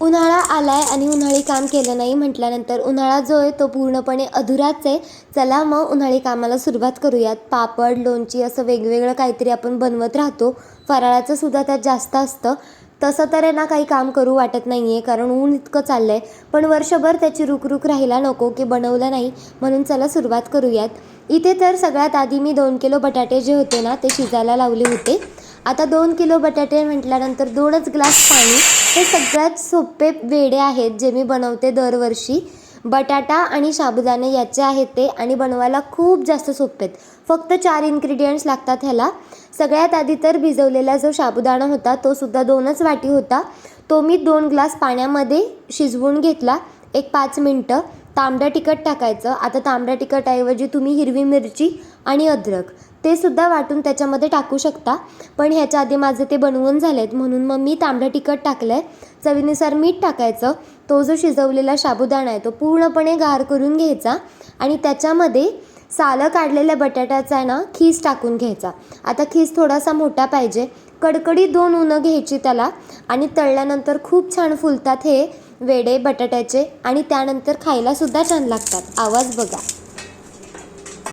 उन्हाळा आलाय आणि उन्हाळी काम केलं नाही म्हटल्यानंतर उन्हाळा जो आहे तो पूर्णपणे अधुराच आहे. चला मग उन्हाळी कामाला सुरुवात करूयात. पापड, लोणची असं वेगवेगळं काहीतरी आपण बनवत राहतो. फराळाचं सुद्धा त्यात जास्त असतं. तसं तर आहे ना काही काम करू वाटत नाही आहे, कारण ऊन इतकं चाललं आहे. पण वर्षभर त्याची रुखरुख राहायला नको की बनवलं नाही, म्हणून चला सुरुवात करूयात. इथे तर सगळ्यात आधी मी 2 किलो बटाटे जे होते ना ते शिजायला लावले होते. आता 2 किलो बटाटे म्हटल्यानंतर 2च ग्लास पाणी. हे सगळ्यात सोपे वेडे आहेत जे मी बनवते दरवर्षी. बटाटा आणि साबुदाणे याचे आहेत ते, आणि बनवायला खूप जास्त सोपे आहेत. फक्त 4 इन्ग्रेडियंट्स लागतात ह्याला. सगळ्यात आधी तर भिजवलेला जो साबुदाणा होता तो सुद्धा 2च वाटी होता. तो मी 2 ग्लास पाण्यामध्ये शिजवून घेतला. एक 5 मिनटं. तांबडं तिखट टाकायचं. आता तांबडं तिखटऐवजी तुम्ही हिरवी मिरची आणि अद्रक ते सुद्धा वाटून त्याच्यामध्ये टाकू शकता. पण ह्याच्या आधी माझे ते बनवून झालेत म्हणून मग मी तांबडं तिखट टाकलं आहे. चवीनुसार मीठ टाकायचं. तो जो शिजवलेला साबुदाणा आहे तो पूर्णपणे गार करून घ्यायचा आणि त्याच्यामध्ये सालं काढलेल्या बटाट्याचा आहे ना खीस टाकून घ्यायचा. आता खीस थोडासा मोठा पाहिजे. कडकडीत 2 उन्हं घ्यायची त्याला, आणि तळल्यानंतर खूप छान फुलतात हे वेडे बटाट्याचे, आणि त्यानंतर खायला सुद्धा छान लागतात. आवाज बघा.